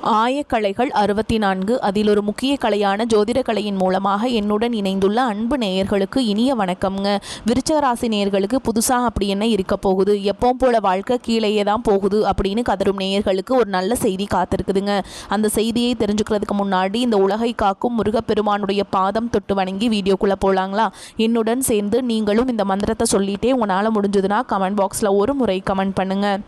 ஆயக்கலைகள் 64 அதில் ஒரு முக்கிய கலையான ஜோதிட கலையின் மூலமாக என்னுடன் இணைந்துள்ள அன்பு நேயர்களுக்கு இனிய வணக்கம்ங்க. விருச்சிக ராசி நேயர்களுக்கு புதுசாக அப்படி என்ன இருக்க போகுது, எப்பவும் போல வாழ்க்கை கீழேயே தான் போகுது அப்படின்னு கதரும் நேயர்களுக்கு ஒரு நல்ல செய்தி காத்திருக்குதுங்க. அந்த செய்தியை தெரிஞ்சுக்கிறதுக்கு முன்னாடி இந்த உலகை காக்கும் முருகப்பெருமானுடைய பாதம் தொட்டு வணங்கி வீடியோக்குள்ளே போகலாங்களா? என்னுடன் சேர்ந்து நீங்களும் இந்த மந்திரத்தை சொல்லிட்டே உங்களால் முடிஞ்சதுன்னா கமெண்ட் பாக்ஸில் ஒரு முறை கமெண்ட் பண்ணுங்கள்.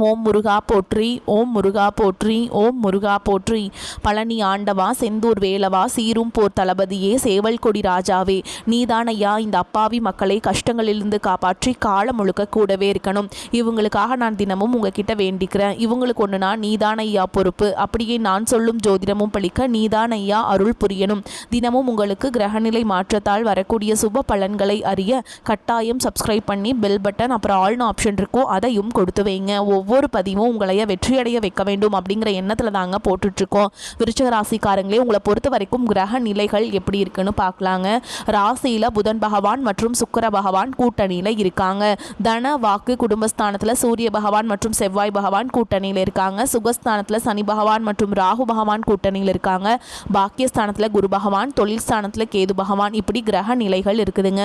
ஓம் முருகா போற்றி, ஓம் முருகா போற்றி, ஓம் முருகா போற்றி. பழனி ஆண்டவா, செந்தூர் வேலவா, சீரும் போர் தளபதியே, சேவல் கொடி ராஜாவே, நீதானையா இந்த அப்பாவி மக்களை கஷ்டங்களிலிருந்து காப்பாற்றி காலம் முழுக்க கூடவே இருக்கணும். இவங்களுக்காக நான் தினமும் உங்ககிட்ட வேண்டிக்கிறேன். இவங்களுக்கு ஒன்றுனா நீதானையா பொறுப்பு. அப்படியே நான் சொல்லும் ஜோதிடமும் பழிக்க நீதானையா அருள் புரியணும். தினமும் உங்களுக்கு கிரகநிலை மாற்றத்தால் வரக்கூடிய சுப பலன்களை அறிய கட்டாயம் சப்ஸ்கிரைப் பண்ணி பெல் பட்டன் அப்புறம் ஆல்னு ஆப்ஷன் இருக்கும், அதையும் கொடுத்து வைங்க. ஒவ்வொரு பதிவும் உங்களைய வெற்றியடைய வைக்க வேண்டும் அப்படிங்கிற எண்ணத்தில் தாங்க போட்டுட்ருக்கோம். விருச்சிக ராசிக்காரங்களே, உங்களை பொறுத்த வரைக்கும் கிரக நிலைகள் எப்படி இருக்குன்னு பார்க்கலாங்க. ராசியில் புதன் பகவான் மற்றும் சுக்கிர பகவான் கூட்டணியில் இருக்காங்க. தன வாக்கு குடும்பஸ்தானத்தில் சூரிய பகவான் மற்றும் செவ்வாய் பகவான் கூட்டணியில் இருக்காங்க. சுகஸ்தானத்தில் சனி பகவான் மற்றும் ராகு பகவான் கூட்டணியில் இருக்காங்க. பாக்கியஸ்தானத்தில் குரு பகவான், தொழில் ஸ்தானத்தில் கேது பகவான், இப்படி கிரக நிலைகள் இருக்குதுங்க.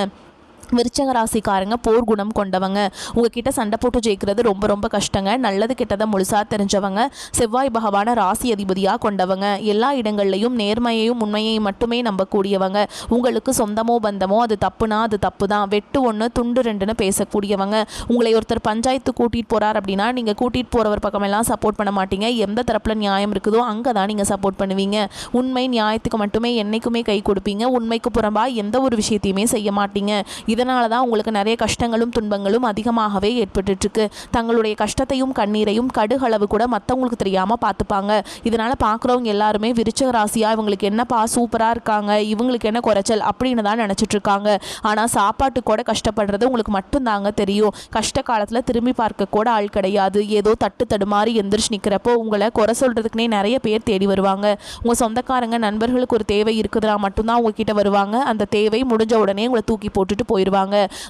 விருச்சிக ராசிக்காரங்க போர் குணம் கொண்டவங்க. உங்ககிட்ட சண்டை போட்டு ஜெயிக்கிறது ரொம்ப ரொம்ப கஷ்டங்க. நல்லது கெட்டதை முழுசாக தெரிஞ்சவங்க. செவ்வாய் பகவான ராசி அதிபதியாக கொண்டவங்க. எல்லா இடங்கள்லையும் நேர்மையையும் உண்மையையும் மட்டுமே நம்பக்கூடியவங்க. உங்களுக்கு சொந்தமோ பந்தமோ அது தப்புனா அது தப்பு தான், வெட்டு ஒன்று துண்டு ரெண்டுன்னு பேசக்கூடியவங்க. உங்களை ஒருத்தர் பஞ்சாயத்து கூட்டிகிட்டு போகிறார் அப்படின்னா நீங்கள் கூட்டிகிட்டு போகிறவர் பக்கமெல்லாம் சப்போர்ட் பண்ண மாட்டீங்க. எந்த தரப்பில் நியாயம் இருக்குதோ அங்கே தான் நீங்கள் சப்போர்ட் பண்ணுவீங்க. உண்மை நியாயத்துக்கு மட்டுமே என்றைக்குமே கை கொடுப்பீங்க. உண்மைக்கு புறம்பாக எந்த ஒரு விஷயத்தையுமே செய்ய மாட்டீங்க. இதனால தான் உங்களுக்கு நிறைய கஷ்டங்களும் துன்பங்களும் அதிகமாகவே ஏற்பட்டுருக்கு. தங்களுடைய கஷ்டத்தையும் கண்ணீரையும் கடுகளவு கூட மற்றவங்களுக்கு தெரியாமல் பார்த்துப்பாங்க. இதனால் பார்க்குறவங்க எல்லாருமே விருச்சிக ராசியாக இவங்களுக்கு என்னப்பா சூப்பராக இருக்காங்க, இவங்களுக்கு என்ன குறைச்சல் அப்படின்னு தான் நினச்சிட்ருக்காங்க. ஆனால் சாப்பாட்டு கூட கஷ்டப்படுறது உங்களுக்கு மட்டும்தாங்க தெரியும். கஷ்ட காலத்தில் திரும்பி பார்க்க கூட ஆள் கிடையாது. ஏதோ தட்டு தடுமாறி எந்திரிச்சு நிற்கிறப்போ உங்களை குறை சொல்கிறதுக்குனே நிறைய பேர் தேடி வருவாங்க. உங்கள் சொந்தக்காரங்க நண்பர்களுக்கு ஒரு தேவை இருக்குதுன்னா மட்டும்தான் உங்ககிட்ட வருவாங்க. அந்த தேவை முடிஞ்ச உடனே உங்களை தூக்கி போட்டுட்டு போயிடுவாங்க.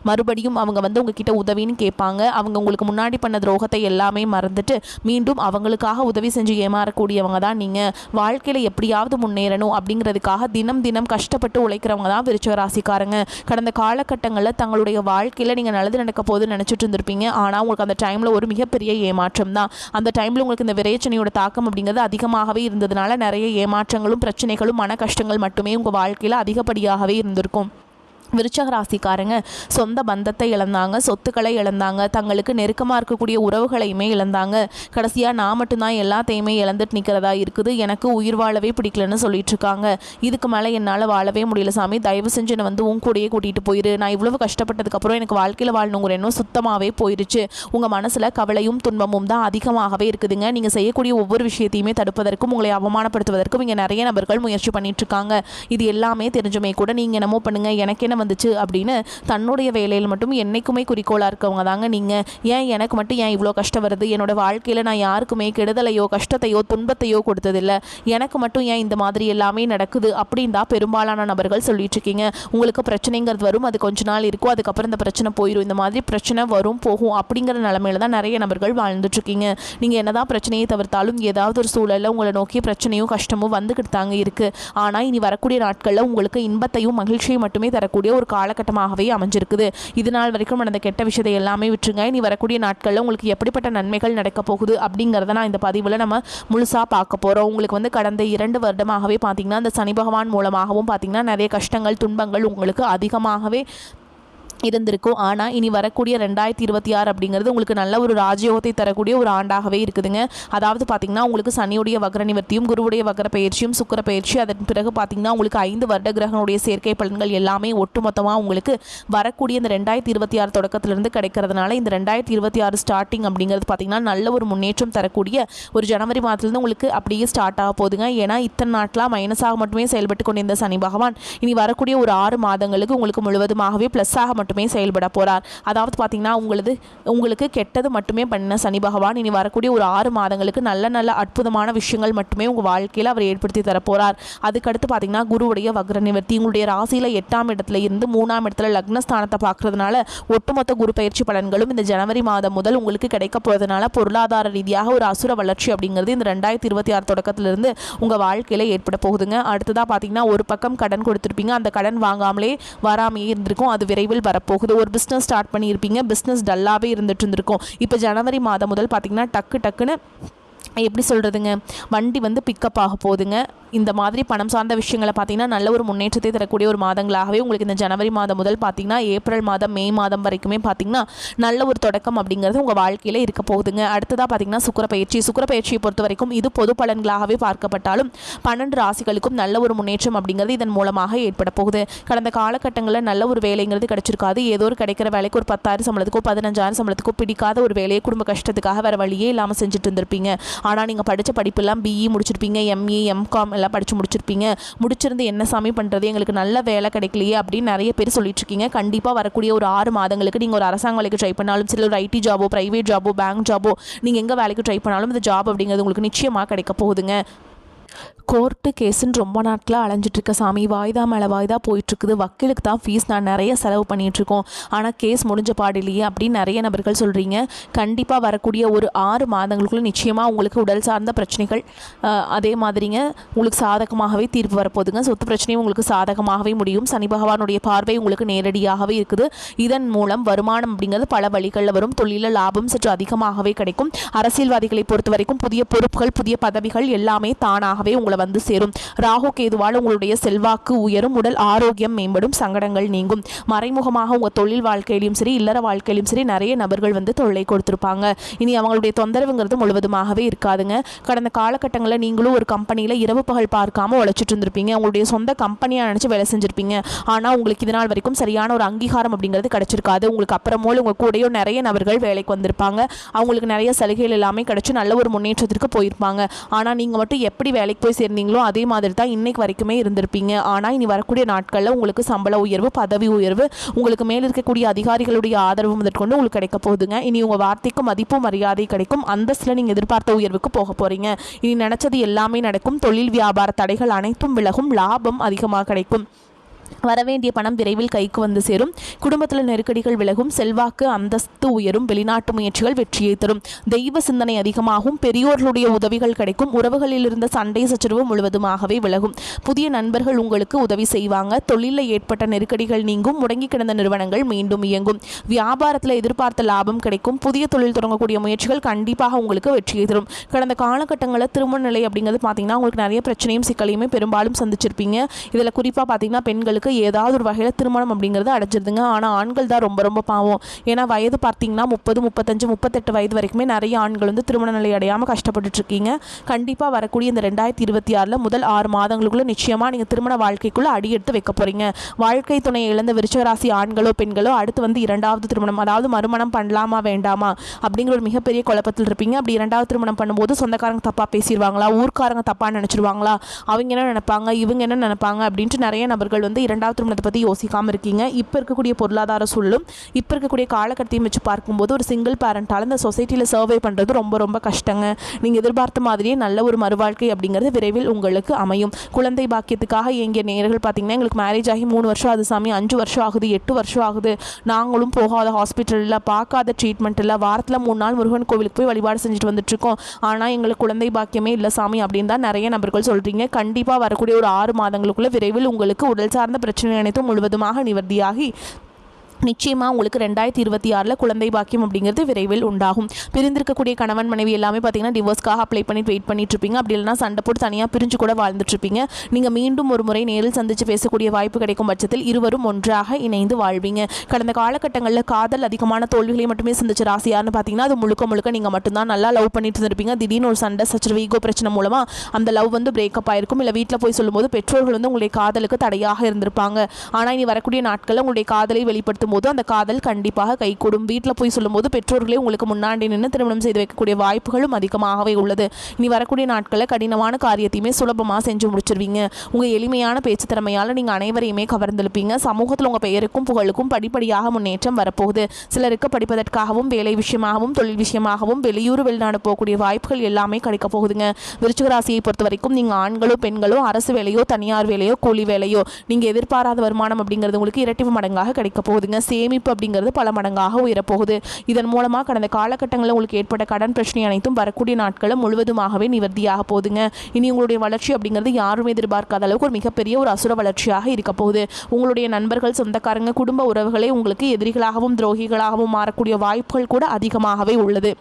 மறுபடியும் அவங்க வந்து உங்ககிட்ட உதவின்னு கேட்பாங்க. அவங்க உங்களுக்கு முன்னாடி பண்ண துரோகத்தை எல்லாமே மறந்துட்டு மீண்டும் அவங்களுக்காக உதவி செஞ்சு ஏமாறக்கூடியவங்க தான் நீங்கள். வாழ்க்கையில் எப்படியாவது முன்னேறணும் அப்படிங்கிறதுக்காக தினம் தினம் கஷ்டப்பட்டு உழைக்கிறவங்க தான் விருச்சிக ராசிக்காரங்க. கடந்த காலகட்டங்களில் தங்களுடைய வாழ்க்கையில் நீங்கள் நல்லது நடக்க போகுதுன்னு நினச்சிட்டு இருந்திருப்பீங்க. ஆனால் உங்களுக்கு அந்த டைமில் ஒரு மிகப்பெரிய ஏமாற்றம் தான். அந்த டைமில் உங்களுக்கு இந்த விரைச்சனையோட தாக்கம் அப்படிங்கிறது அதிகமாகவே இருந்ததுனால நிறைய ஏமாற்றங்களும் பிரச்சனைகளும் மன கஷ்டங்கள் மட்டுமே உங்கள் வாழ்க்கையில் அதிகப்படியாகவே இருந்திருக்கும். விருச்சிக ராசிக்காரங்க சொந்த பந்தத்தை இழந்தாங்க, சொத்துக்களை இழந்தாங்க, தங்களுக்கு நெருக்கமாக இருக்கக்கூடிய உறவுகளையுமே இழந்தாங்க. கடைசியாக நான் மட்டும்தான் எல்லாத்தையுமே இழந்துட்டு நிற்கிறதா இருக்குது, எனக்கு உயிர் வாழவே பிடிக்கலன்னு சொல்லிட்டு இருக்காங்க. இதுக்கு மேலே என்னால் வாழவே முடியல சாமி, தயவு செஞ்சு என்னை வந்து உன் கூடயே கூட்டிகிட்டு போயிரு. நான் இவ்வளவு கஷ்டப்பட்டதுக்கப்புறம் எனக்கு வாழ்க்கையில் வாழணுங்கிற எண்ணம் சுத்தமாகவே போயிடுச்சு. உங்கள் மனசில் கவலையும் துன்பமும் தான் அதிகமாகவே இருக்குதுங்க. நீங்கள் செய்யக்கூடிய ஒவ்வொரு விஷயத்தையுமே தடுப்பதற்கும் உங்களை அவமானப்படுத்துவதற்கும் இங்கே நிறைய நபர்கள் முயற்சி பண்ணிட்டு இருக்காங்க. இது எல்லாமே தெரிஞ்சுமே கூட நீங்கள் என்னமோ பண்ணுங்க, எனக்கு என்ன வந்துச்சு அப்படின்னு தன்னுடைய வேலையில் மட்டும் என்னைக்குமே குறிக்கோளாக இருக்கவங்க தாங்க நீங்கள். ஏன் எனக்கு மட்டும் ஏன் இவ்வளோ கஷ்டம் வருது, என்னோட வாழ்க்கையில் நான் யாருக்குமே கெடுதலையோ கஷ்டத்தையோ துன்பத்தையோ கொடுத்ததில்லை, எனக்கு மட்டும் ஏன் இந்த மாதிரி எல்லாமே நடக்குது அப்படின்னு தான் பெரும்பாலான நபர்கள் சொல்லிட்டு இருக்கீங்க. உங்களுக்கு பிரச்சனைங்கிறது வரும், அது கொஞ்ச நாள் இருக்கும், அதுக்கப்புறம் இந்த பிரச்சனை போயிடும். இந்த மாதிரி பிரச்சனை வரும் போகும் அப்படிங்கிற நிலைமையில தான் நிறைய நபர்கள் வாழ்ந்துட்டு இருக்கீங்க. நீங்கள் என்னதான் பிரச்சனையை தவிர்த்தாலும் ஏதாவது ஒரு சூழலில் உங்களை நோக்கி பிரச்சனையும் கஷ்டமும் வந்துக்கிட்டு தாங்க இருக்குது. ஆனால் இனி வரக்கூடிய நாட்களில் உங்களுக்கு இன்பத்தையும் மகிழ்ச்சியும் மட்டுமே தரக்கூடிய ஒரு காலகட்டமாகவே அமைஞ்சிருக்குது. இது நாள் வரைக்கும் நடந்த கெட்ட விஷயத்தை எல்லாமே விட்டுருங்க. இனி வரக்கூடிய நாட்களில் உங்களுக்கு எப்படிப்பட்ட நன்மைகள் நடக்க போகுது அப்படிங்கிறத நான் இந்த பதிவில் நம்ம முழுசாக பார்க்க போகிறோம். உங்களுக்கு வந்து கடந்த 2 வருடமாகவே பார்த்தீங்கன்னா இந்த சனி பகவான் மூலமாகவும் பார்த்தீங்கன்னா நிறைய கஷ்டங்கள் துன்பங்கள் உங்களுக்கு அதிகமாகவே இருந்திருக்கும். ஆனால் இனி வரக்கூடிய 2026 அப்படிங்கிறது உங்களுக்கு நல்ல ஒரு ராஜயோகத்தை தரக்கூடிய ஒரு ஆண்டாகவே இருக்குதுங்க. அதாவது பார்த்திங்கன்னா உங்களுக்கு சனியுடைய வக்ர நிவர்த்தியும் குருவுடைய வக்ர பயிற்சியும் சுக்கிர பயிற்சி, அதன் பிறகு பார்த்திங்கன்னா உங்களுக்கு 5 வருட கிரகங்களுடைய சேர்க்கை பலன்கள் எல்லாமே ஒட்டுமொத்தமாக உங்களுக்கு வரக்கூடிய இந்த 2026 தொடக்கத்திலிருந்து கிடைக்கிறதுனால இந்த 2026 ஸ்டார்டிங் அப்படிங்கிறது பார்த்திங்கன்னா நல்ல ஒரு முன்னேற்றம் தரக்கூடிய ஒரு ஜனவரி மாதத்துலேருந்து உங்களுக்கு அப்படியே ஸ்டார்ட் ஆக போகுதுங்க. ஏன்னா இத்தனை நாட்களாக மைனஸாக மட்டுமே செயல்பட்டு கொண்டிருந்த சனி பகவான் இனி வரக்கூடிய ஒரு 6 மாதங்களுக்கு உங்களுக்கு முழுவதுமாகவே ப்ளஸ்ஸாக மட்டுமே செயல்பட போகிறார். அதாவது பார்த்தீங்கன்னா உங்களுக்கு கெட்டது மட்டுமே பண்ண சனி பகவான் இனி வரக்கூடிய ஒரு 6 மாதங்களுக்கு நல்ல நல்ல அற்புதமான விஷயங்கள் மட்டுமே உங்கள் வாழ்க்கையில் அவர் ஏற்படுத்தி தரப்போகிறார். அதுக்கடுத்து பார்த்தீங்கன்னா குருவுடைய வக்ர நிவர்த்தி உங்களுடைய ராசியில் 8ஆம் இடத்துல இருந்து 3ஆம் இடத்துல லக்னஸ்தானத்தை பார்க்கறதுனால ஒட்டுமொத்த குரு பயிற்சி பலன்களும் இந்த ஜனவரி மாதம் முதல் உங்களுக்கு கிடைக்க போகிறதுனால பொருளாதார ரீதியாக ஒரு அசுர வளர்ச்சி அப்படிங்கிறது இந்த 2026 தொடக்கத்திலிருந்து உங்கள் வாழ்க்கையில் ஏற்பட போகுதுங்க. அடுத்ததாக பார்த்தீங்கன்னா ஒரு பக்கம் கடன் கொடுத்துருப்பீங்க, அந்த கடன் வாங்காமலே வராமையே இருந்திருக்கும், அது விரைவில் வரப்போகுது. ஒரு பிஸ்னஸ் ஸ்டார்ட் பண்ணியிருப்பீங்க, பிஸ்னஸ் டல்லாகவே இருந்துட்டு இருந்திருக்கும். இப்போ ஜனவரி மாதம் முதல் பார்த்தீங்கன்னா டக்குன்னு எப்படி சொல்கிறதுங்க, வண்டி வந்து பிக்கப் ஆக போகுதுங்க. இந்த மாதிரி பணம் சார்ந்த விஷயங்களை பார்த்தீங்கன்னா நல்ல ஒரு முன்னேற்றத்தை தரக்கூடிய ஒரு மாதங்களாகவே உங்களுக்கு இந்த ஜனவரி மாதம் முதல் பார்த்தீங்கன்னா ஏப்ரல் மாதம் மே மாதம் வரைக்குமே பார்த்தீங்கன்னா நல்ல ஒரு தொடக்கம் அப்படிங்கிறது உங்கள் வாழ்க்கையில் இருக்க போகுதுங்க. அடுத்ததாக பார்த்தீங்கன்னா சுக்கிரப்பயிற்சியை பொறுத்த வரைக்கும் இது பொது பலன்களாகவே பார்க்கப்பட்டாலும் 12 ராசிகளுக்கும் நல்ல ஒரு முன்னேற்றம் அப்படிங்கிறது இதன் மூலமாக ஏற்பட போகுது. கடந்த காலகட்டங்களில் நல்ல ஒரு வேலைங்கிறது கிடைச்சிருக்காது. ஏதோ ஒரு கிடைக்கிற வேலைக்கு ஒரு 10,000 சம்பளத்துக்கோ 15,000 சம்பளத்துக்கோ பிடிக்காத ஒரு வேலையை குடும்ப கஷ்டத்துக்காக வேறு வழியே இல்லாமல் செஞ்சுட்டு இருந்திருப்பீங்க. ஆனால் நீங்கள் படித்த படிப்பெல்லாம் பிஇ முடிச்சிருப்பீங்க, எம்இ எம்காம் எல்லாம் படித்து முடிச்சிருந்து என்ன சாமி பண்ணுறது, எங்களுக்கு நல்ல வேலை கிடைக்கலையே அப்படின்னு நிறைய பேர் சொல்லிட்டு இருக்கீங்க. கண்டிப்பாக வரக்கூடிய ஒரு 6 மாதங்களுக்கு நீங்கள் ஒரு அரசாங்க வேலைக்கு ட்ரை பண்ணாலும் சரி, ஒரு ஐடி ஜாபோ பிரைவேட் ஜாபோ பேங்க் ஜாபோ நீங்கள் எங்கே வேலைக்கு ட்ரை பண்ணாலும் இந்த ஜாப் அப்படிங்கிறது உங்களுக்கு நிச்சயமாக கிடைக்க போகுதுங்க. கோர்ட்டு கேஸுன்னு ரொம்ப நாட்களாக அலைஞ்சிட்ருக்க சாமி, வாய்தா மேலே வாய்தா போயிட்டுருக்குது, வக்கீலுக்கு தான் ஃபீஸ் நான் நிறைய செலவு பண்ணிகிட்ருக்கோம், ஆனால் கேஸ் முடிஞ்ச பாடில்லையே அப்படின்னு நிறைய நபர்கள் சொல்கிறீங்க. கண்டிப்பாக வரக்கூடிய ஒரு 6 மாதங்களுக்குள்ள நிச்சயமாக உங்களுக்கு உடல் சார்ந்த பிரச்சனைகள் அதே மாதிரிங்க உங்களுக்கு சாதகமாகவே தீர்ப்பு வரப்போகுதுங்க. சொத்து பிரச்சனையும் உங்களுக்கு சாதகமாகவே முடியும். சனி பகவானுடைய பார்வை உங்களுக்கு நேரடியாகவே இருக்குது. இதன் மூலம் வருமானம் அப்படிங்கிறது பல வழிகளில் வரும். தொழில லாபம் சற்று அதிகமாகவே கிடைக்கும். அரசியல்வாதிகளை பொறுத்த வரைக்கும் புதிய பொறுப்புகள் புதிய பதவிகள் எல்லாமே தானாகவே உங்களை வந்து சேரும். ராகு கேதுவால் உங்களுடைய செல்வாக்கு உயரும், உடல் ஆரோக்கியம் மேம்படும், சங்கடங்கள் நீங்கும். மறைமுகமாக உங்கள் தொழில் வாழ்க்கையிலும் சரி இல்லற வாழ்க்கையிலும் சரி நிறைய நபர்கள் வந்து தொல்லை கொடுத்துருப்பாங்க. இனி அவங்களுடைய தொந்தரவுங்கிறது முழுவதுமாகவே இருக்காதுங்க. கடந்த காலகட்டங்களில் நீங்களும் ஒரு கம்பெனியில் இரவு பகல் பார்க்காம உழைச்சிட்டு இருந்திருப்பீங்க. உங்களுடைய சொந்த கம்பெனியாக நினச்சி வேலை செஞ்சுருப்பீங்க. ஆனால் உங்களுக்கு இதனால் வரைக்கும் சரியான ஒரு அங்கீகாரம் அப்படிங்கிறது கிடைச்சிருக்காது. உங்களுக்கு அப்புறமோல உங்கள் கூடயோ நிறைய நபர்கள் வேலைக்கு வந்திருப்பாங்க. அவங்களுக்கு நிறைய சலுகைகள் எல்லாமே கிடைச்சி நல்ல ஒரு முன்னேற்றத்திற்கு போயிருப்பாங்க. ஆனால் நீங்கள் மட்டும் எப்படி வேலைக்கு போய் சேர்ந்தீங்களோ அதே மாதிரி தான் இன்னைக்கு வரைக்குமே இருந்திருப்பீங்க. ஆனால் இனி வரக்கூடிய நாட்களில் உங்களுக்கு சம்பள உயர்வு பதவி உயர்வு உங்களுக்கு மேல் இருக்கக்கூடிய அதிகாரிகளுடைய ஆதரவு முதற்கொண்டு உங்களுக்கு கிடைக்க போகுதுங்க. இனி உங்கள் வார்த்தைக்கு மதிப்பு மரியாதை கிடைக்கும். அந்தஸ்தில் நீங்கள் எதிர்பார்த்த உயர்வுக்கு போக போகிறீங்க. இனி நினச்சது எல்லாமே நடக்கும். தொழில் வியாபார தடைகள் அனைத்தும் விலகும். லாபம் அதிகமாக கிடைக்கும். வரவேண்டிய பணம் விரைவில் கைக்கு வந்து சேரும். குடும்பத்தில் நெருக்கடிகள் விலகும். செல்வாக்கு அந்தஸ்து உயரும். வெளிநாட்டு முயற்சிகள் வெற்றியை தரும். தெய்வ சிந்தனை அதிகமாகும். பெரியோர்களுடைய உதவிகள் கிடைக்கும். உறவுகளில் இருந்த சண்டை சச்சரவு முழுவதுமாகவே விலகும். புதிய நண்பர்கள் உங்களுக்கு உதவி செய்வாங்க. தொழிலில் ஏற்பட்ட நெருக்கடிகள் நீங்கும். முடங்கி கிடந்த நிறுவனங்கள் மீண்டும் இயங்கும். வியாபாரத்தில் எதிர்பார்த்த லாபம் கிடைக்கும். புதிய தொழில் தொடங்கக்கூடிய முயற்சிகள் கண்டிப்பாக உங்களுக்கு வெற்றியை தரும். கடந்த காலகட்டங்களில் திருமண நிலை அப்படிங்கிறது பார்த்தீங்கன்னா உங்களுக்கு நிறைய பிரச்சனையும் சிக்கலையுமே பெரும்பாலும் சந்திச்சிருப்பீங்க. இதில் குறிப்பாக பார்த்தீங்கன்னா பெண்களுக்கு ஏதாவது ஒரு வகையில் திருமணம் அப்படிங்கிறது அடைஞ்சிருதுங்க. ஆனால் ஆண்கள் தான் ரொம்ப ரொம்ப பாவம். ஏன்னா வயது பார்த்தீங்கன்னா 30 35 38 வயது வரைக்குமே நிறைய ஆண்கள் வந்து திருமண நிலை அடையாமல் கஷ்டப்பட்டுட்டு இருக்கீங்க. கண்டிப்பாக வரக்கூடிய இந்த 2026 முதல் 6 மாதங்களுக்குள்ள நிச்சயமாக நீங்கள் திருமண வாழ்க்கைக்குள்ளே அடி எடுத்து வைக்க போகிறீங்க. வாழ்க்கை துணையை இழந்த விருச்சிகராசி ஆண்களோ பெண்களோ அடுத்து வந்து 2வது திருமணம் அதாவது மறுமணம் பண்ணலாமா வேண்டாமா அப்படிங்கிற ஒரு மிகப்பெரிய குழப்பத்தில் இருப்பீங்க. அப்படி 2வது திருமணம் பண்ணும்போது சொந்தக்காரங்க தப்பாக பேசிடுவாங்களா, ஊர்க்காரங்க தப்பாக நினச்சிடுவாங்களா, அவங்க என்ன நினைப்பாங்க இவங்க என்ன நினைப்பாங்க அப்படின்ட்டு நிறைய நபர்கள் வந்து 2வது திருமணத்தை பற்றி யோசிக்காமல் இருக்கீங்க. இப்போ இருக்கக்கூடிய பொருளாதார சூழலும் இப்போ இருக்கக்கூடிய காலகட்டத்தையும் வச்சு பார்க்கும்போது ஒரு சிங்கிள் பேரண்டால் இந்த சொசைட்டியில் சர்வே பண்ணுறது ரொம்ப ரொம்ப கஷ்டங்க. நீங்கள் எதிர்பார்த்த மாதிரியே நல்ல ஒரு மறுவாழ்க்கை அப்படிங்கிறது விரைவில் உங்களுக்கு அமையும். குழந்தை பாக்கியத்துக்காக எங்கிய நேயர்கள் பார்த்தீங்கன்னா எங்களுக்கு மேரேஜ் ஆகி 3 வருஷம் ஆகுது சாமி, 5 வருஷம் ஆகுது, 8 வருஷம் ஆகுது, நாங்களும் போகாத ஹாஸ்பிட்டல் இல்லை, பார்க்காத ட்ரீட்மெண்ட் இல்லை, வாரத்தில் 3 நாள் முருகன் கோவிலுக்கு போய் வழிபாடு செஞ்சுட்டு வந்துட்டுருக்கோம், ஆனால் எங்களுக்கு குழந்தை பாக்கியமே இல்லை சாமி அப்படின்னு தான் நிறைய நபர்கள் சொல்கிறீங்க. கண்டிப்பாக வரக்கூடிய ஒரு 6 மாதங்களுக்குள்ள விரைவில் உங்களுக்கு உடல் சார்ந்த பிரச்சனை அனைத்தும் முழுவதுமாக நிவர்த்தியாகி நிச்சயமாக உங்களுக்கு 2026 குழந்தை பாக்கியம் அப்படிங்கிறது விரைவில் உண்டாகும். பிரிந்திருக்கக்கூடிய கணவன் மனைவி எல்லாமே பார்த்தீங்கன்னா டிவோர்ஸ்க்காக அப்ளை பண்ணிட்டு வெயிட் பண்ணிட்டு இருப்பீங்க. அப்படி இல்லைனா சண்டை போட்டு தனியாக பிரிஞ்சு கூட வாழ்ந்துட்டு இருப்பீங்க. நீங்கள் மீண்டும் ஒரு முறை நேரில் சந்தித்து பேசக்கூடிய வாய்ப்பு கிடைக்கும் பட்சத்தில் இருவரும் ஒன்றாக இணைந்து வாழ்வீங்க. கடந்த காலகட்டங்களில் காதல் அதிகமான தோல்விகளை மட்டுமே சந்திச்ச ராசியார்னு பார்த்தீங்கன்னா அது முழுக்க முழுக்க நீங்கள் மட்டும்தான் நல்லா லவ் பண்ணிட்டு இருந்திருப்பீங்க. திடீர்னு ஒரு சண்டை சச்சரவு ஈகோ பிரச்சனை மூலமாக அந்த லவ் வந்து பிரேக்கப் ஆயிருக்கும். இல்லை வீட்டில் போய் சொல்லும்போது பெற்றோர்கள் வந்து உங்களுடைய காதலுக்கு தடையாக இருந்திருப்பாங்க. ஆனால் இனி வரக்கூடிய நாட்களில் உங்களுடைய காதலை வெளிப்படுத்தும் காட்டும் போது அந்த காதல் கண்டிப்பாக கைகூடும். வீட்டில் போய் சொல்லும்போது பெற்றோர்களே உங்களுக்கு முன்னாடி நின்று திருமணம் செய்து வைக்கக்கூடிய வாய்ப்புகளும் அதிகமாகவே உள்ளது. இனி வரக்கூடிய நாட்களில் கடினமான காரியத்தையுமே சுலபமாக செஞ்சு முடிச்சிருவீங்க. உங்கள் எளிமையான பேச்சு திறமையால் நீங்கள் அனைவரையுமே கவர்ந்தெழுப்பீங்க. சமூகத்தில் உங்கள் பெயருக்கும் புகழுக்கும் படிப்படியாக முன்னேற்றம் வரப்போகுது. சிலருக்கு படிப்பதற்காகவும் வேலை விஷயமாகவும் தொழில் விஷயமாகவும் வெளியூர் வெளிநாடு போகக்கூடிய வாய்ப்புகள் எல்லாமே கிடைக்க போகுதுங்க. விருச்சிக ராசியை பொறுத்த வரைக்கும் நீங்கள் ஆண்களோ பெண்களோ அரசு வேலையோ தனியார் வேலையோ கூலி வேலையோ நீங்கள் எதிர்பாராத வருமானம் அப்படிங்கிறது உங்களுக்கு இரட்டிப்பு மடங்காக கிடைக்க போகுதுங்க. சேமிப்பு அப்படிங்கிறது பல மடங்காக உயரப்போகுது. இதன் மூலமாக கடந்த காலகட்டங்களில் உங்களுக்கு ஏற்பட்ட கடன் பிரச்சனை அனைத்தும் வரக்கூடிய நாட்களில் முழுவதுமாகவே நிவர்த்தியாக போகுதுங்க. இனி உங்களுடைய வளர்ச்சி அப்படிங்கிறது யாரும் எதிர்பார்க்காத அளவுக்கு ஒரு மிகப்பெரிய ஒரு அசுர வளர்ச்சியாக இருக்க போகுது. உங்களுடைய நண்பர்கள் சொந்தக்காரங்க குடும்ப உறவுகளே உங்களுக்கு எதிரிகளாகவும் துரோகிகளாகவும் மாறக்கூடிய வாய்ப்புகள் கூட அதிகமாகவே உள்ளது.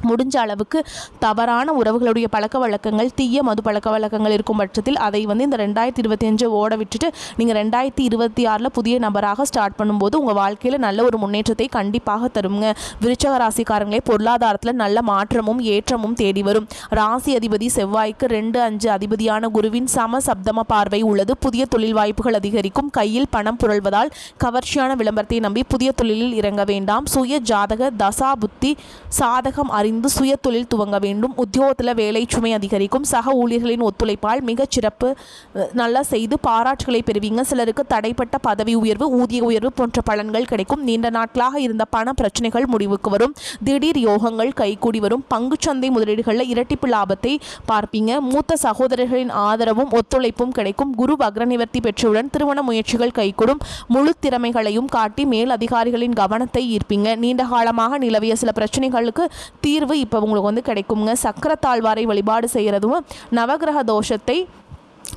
முடிஞ்ச அளவுக்கு தவறான உறவுகளுடைய பழக்க வழக்கங்கள் தீய மது பழக்க வழக்கங்கள் இருக்கும் பட்சத்தில் அதை வந்து இந்த 2025 ஓட விட்டுட்டு நீங்கள் 2026 புதிய நபராக ஸ்டார்ட் பண்ணும்போது உங்கள் வாழ்க்கையில் நல்ல ஒரு முன்னேற்றத்தை கண்டிப்பாக தருங்க. விருச்சிக ராசிக்காரங்களே பொருளாதாரத்தில் நல்ல மாற்றமும் ஏற்றமும் தேடி வரும். ராசி அதிபதி செவ்வாய்க்கு 2-5 அதிபதியான குருவின் சம சப்தம பார்வை உள்ளது. புதிய தொழில் வாய்ப்புகள் அதிகரிக்கும். கையில் பணம் புரள்வதால் கவர்ச்சியான விளம்பரத்தை நம்பி புதிய தொழிலில் இறங்க வேண்டாம். சுய ஜாதக தசா புத்தி சாதகம் சுய தொழில் துவங்க வேண்டும். உத்தியோகத்தில் வேலை சுமை அதிகரிக்கும். சக ஊழியர்களின் ஒத்துழைப்பால் மிகச் சிறப்பு நல்லா செய்து பாராட்டுகளை பெறுவீங்க. சிலருக்கு தடைப்பட்ட பதவி உயர்வு ஊதிய உயர்வு போன்ற பலன்கள் கிடைக்கும். நீண்ட நாட்களாக இருந்த பண பிரச்சனைகள் முடிவுக்கு வரும். திடீர் யோகங்கள் கைகூடி வரும். பங்குச்சந்தை முதலீடுகளில் இரட்டிப்பு லாபத்தை பார்ப்பீங்க. மூத்த சகோதரர்களின் ஆதரவும் ஒத்துழைப்பும் கிடைக்கும். குரு வக்ரநிவர்த்தி பெற்றவுடன் திருமண முயற்சிகள் கைகூடும். முழு திறமைகளையும் காட்டி மேல் அதிகாரிகளின் கவனத்தை ஈர்ப்பீங்க. நீண்ட காலமாக நிலவிய சில பிரச்சனைகளுக்கு தீர்வு இப்போ உங்களுக்கு வந்து கிடைக்குங்க. சக்கரத்தாழ்வாரை வழிபாடு செய்கிறதும் நவகிரக தோஷத்தை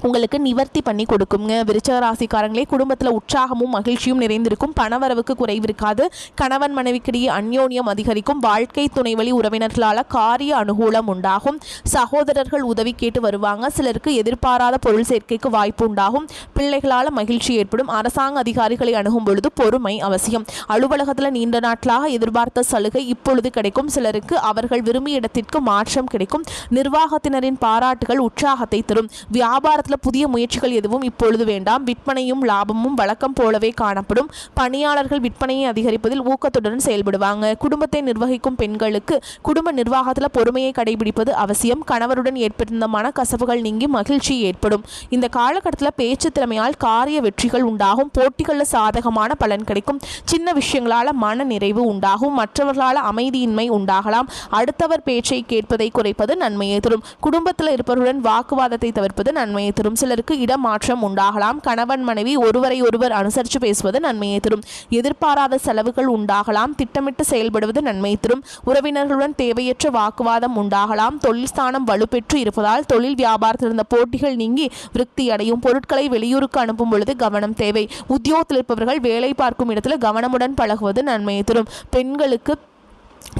உங்களுக்கு நிவர்த்தி பண்ணி கொடுக்குங்க. விருச்சிக ராசிக்காரங்களே குடும்பத்தில் உற்சாகமும் மகிழ்ச்சியும் நிறைந்திருக்கும். பணவரவுக்கு குறைவு இருக்காது. கணவன் மனைவிக்கிடையே அந்யோன்யம் அதிகரிக்கும். வாழ்க்கை துணை வழி உறவினர்களால் காரிய அனுகூலம் உண்டாகும். சகோதரர்கள் உதவி கேட்டு வருவாங்க. சிலருக்கு எதிர்பாராத பொருள் சேர்க்கைக்கு வாய்ப்பு உண்டாகும். பிள்ளைகளால் மகிழ்ச்சி ஏற்படும். அரசாங்க அதிகாரிகளை அணுகும் பொழுது பொறுமை அவசியம். அலுவலகத்தில் நீண்ட நாட்களாக எதிர்பார்த்த சலுகை இப்பொழுது கிடைக்கும். சிலருக்கு அவர்கள் விரும்பிய இடத்திற்கு மாற்றம் கிடைக்கும். நிர்வாகத்தினரின் பாராட்டுகள் உற்சாகத்தை தரும். வியாபாரத்தில் புதிய முயற்சிகள் எதுவும் இப்பொழுது வேண்டாம். விற்பனையும் லாபமும் வழக்கம் போலவே காணப்படும். பணியாளர்கள் விற்பனையை அதிகரிப்பதில் ஊக்கத்துடன் செயல்படுவாங்க. குடும்பத்தை நிர்வகிக்கும் பெண்களுக்கு குடும்ப நிர்வாகத்தில் பொறுமையை கடைபிடிப்பது அவசியம். கணவருடன் ஏற்பட்டிருந்த மனக்கசவுகள் நீங்கி மகிழ்ச்சி ஏற்படும். இந்த காலகட்டத்தில் பேச்சு திறமையால் காரிய வெற்றிகள் உண்டாகும். போட்டிகளில் சாதகமான பலன் கிடைக்கும். சின்ன விஷயங்களால் மன நிறைவு உண்டாகும். மற்றவர்களால் அமைதியின்மை உண்டாகலாம். அடுத்தவர் பேச்சை கேட்பதை குறைப்பது நன்மையை தரும். குடும்பத்தில் இருப்பவருடன் வாக்குவாதத்தை தவிர்ப்பது நன்மையை தரும். சிலருக்கு இடமாற்றம் உண்டாகலாம். கணவன் மனைவி ஒருவரை ஒருவர் அனுசரித்து பேசுவது நன்மையை தரும். எதிர்பாராத செலவுகள் உண்டாகலாம். திட்டமிட்டு செயல்படுவது நன்மை தரும். உறவினர்களுடன் தேவையற்ற வாக்குவாதம் உண்டாகலாம். தொழில் ஸ்தானம் வலுப்பெற்று இருப்பதால் தொழில் வியாபாரத்தில் இருந்த போட்டிகள் நீங்கி விருத்தி அடையும். பொருட்களை வெளியூருக்கு அனுப்பும் பொழுது கவனம் தேவை. உத்தியோகத்தில் இருப்பவர்கள் வேலை பார்க்கும் இடத்தில் கவனமுடன் பழகுவது நன்மையை தரும். பெண்களுக்கு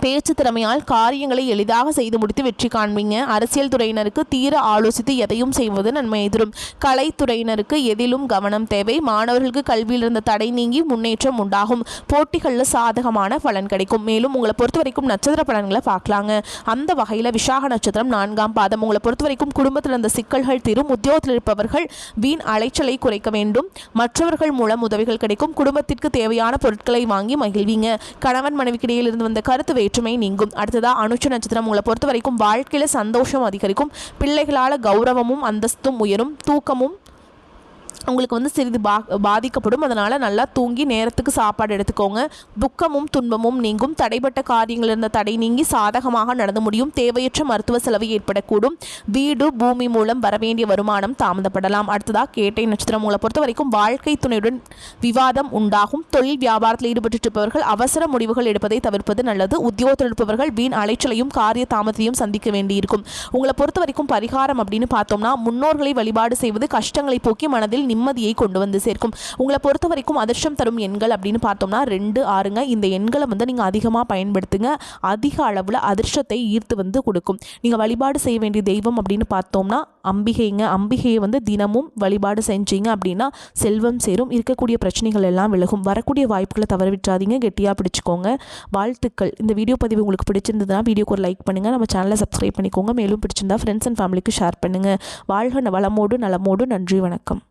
பேச்சு திறமையால் காரியங்களை எளிதாக செய்து முடித்து வெற்றி காண்பீங்க. அரசியல் துறையினருக்கு தீர ஆலோசித்து எதையும் செய்வது நன்மையை தரும். கலைத்துறையினருக்கு எதிலும் கவனம் தேவை. மாணவர்களுக்கு கல்வியில் இருந்த தடை நீங்கி முன்னேற்றம் உண்டாகும். போட்டிகளில் சாதகமான பலன் கிடைக்கும். மேலும் உங்களை பொறுத்த வரைக்கும் நட்சத்திர பலன்களை பார்க்கலாங்க. அந்த வகையில் விசாக நட்சத்திரம் 4ஆம் பாதம். உங்களை பொறுத்த வரைக்கும் குடும்பத்தில் இருந்த சிக்கல்கள் தீரும். உத்தியோகத்தில் இருப்பவர்கள் வீண் அலைச்சலை குறைக்க வேண்டும். மற்றவர்கள் மூலம் உதவிகள் கிடைக்கும். குடும்பத்திற்கு தேவையான பொருட்களை வாங்கி மகிழ்வீங்க. கணவன் மனைவிக்கிடையில் இருந்து வந்த கருத்து வேற்றுமை நீங்கும். அடுத்ததா அனுஷ நட்சத்திரம். உங்களை பொறுத்த வரைக்கும் வாழ்க்கையில சந்தோஷம் அதிகரிக்கும். பிள்ளைகளால கௌரவமும் அந்தஸ்தும் உயரும். தூக்கமும் உங்களுக்கு வந்து சிறிது பாதிக்கப்படும். அதனால் நல்லா தூங்கி நேரத்துக்கு சாப்பாடு எடுத்துக்கோங்க. துக்கமும் துன்பமும் நீங்கும். தடைப்பட்ட காரியங்கள் இருந்த தடை நீங்கி சாதகமாக நடந்து முடியும். தேவையற்ற மருத்துவ செலவு ஏற்படக்கூடும். வீடு பூமி மூலம் வரவேண்டிய வருமானம் தாமதப்படலாம். அடுத்ததாக கேட்டை நட்சத்திரம். உங்களை பொறுத்த வரைக்கும் வாழ்க்கை துணையுடன் விவாதம் உண்டாகும். தொழில் வியாபாரத்தில் ஈடுபட்டு இருப்பவர்கள் அவசர முடிவுகள் எடுப்பதை தவிர்ப்பது நல்லது. உத்தியோகத்தில் இருப்பவர்கள் வீண் அலைச்சலையும் காரிய தாமதத்தையும் சந்திக்க வேண்டியிருக்கும். உங்களை பொறுத்த வரைக்கும் பரிகாரம் அப்படின்னு பார்த்தோம்னா முன்னோர்களை வழிபாடு செய்வது கஷ்டங்களை போக்கி மனதில் நிம்மதியை கொண்டு வந்து சேர்க்கும். உங்களை பொறுத்த வரைக்கும் அதிர்ஷ்டம் தரும் எண்கள் அப்படின்னு பார்த்தோம்னா 2, 6ங்க. இந்த எண்களை வந்து நீங்கள் அதிகமாக பயன்படுத்துங்க. அதிக அளவில் அதிர்ஷ்டத்தை ஈர்த்து வந்து கொடுக்கும். நீங்கள் வழிபாடு செய்ய வேண்டிய தெய்வம் அப்படின்னு பார்த்தோம்னா அம்பிகைங்க. அம்பிகையை வந்து தினமும் வழிபாடு செஞ்சீங்க அப்படின்னா செல்வம் சேரும். இருக்கக்கூடிய பிரச்சனைகள் எல்லாம் விலகும். வரக்கூடிய வாய்ப்புகளை தவற விட்டுறாதீங்க. கெட்டியாக பிடிச்சிக்கோங்க. வாழ்த்துக்கள். இந்த வீடியோ பதிவு உங்களுக்கு பிடிச்சிருந்ததுன்னா வீடியோக்கு ஒரு லைக் பண்ணுங்கள். நம்ம சேனலை சப்ஸ்கிரைப் பண்ணிக்கோங்க. மேலும் பிடிச்சிருந்தா ஃப்ரெண்ட்ஸ் அண்ட் ஃபேமிலிக்கு ஷேர் பண்ணுங்கள். வாழ்க வளமோடு நலமோடு. நன்றி, வணக்கம்.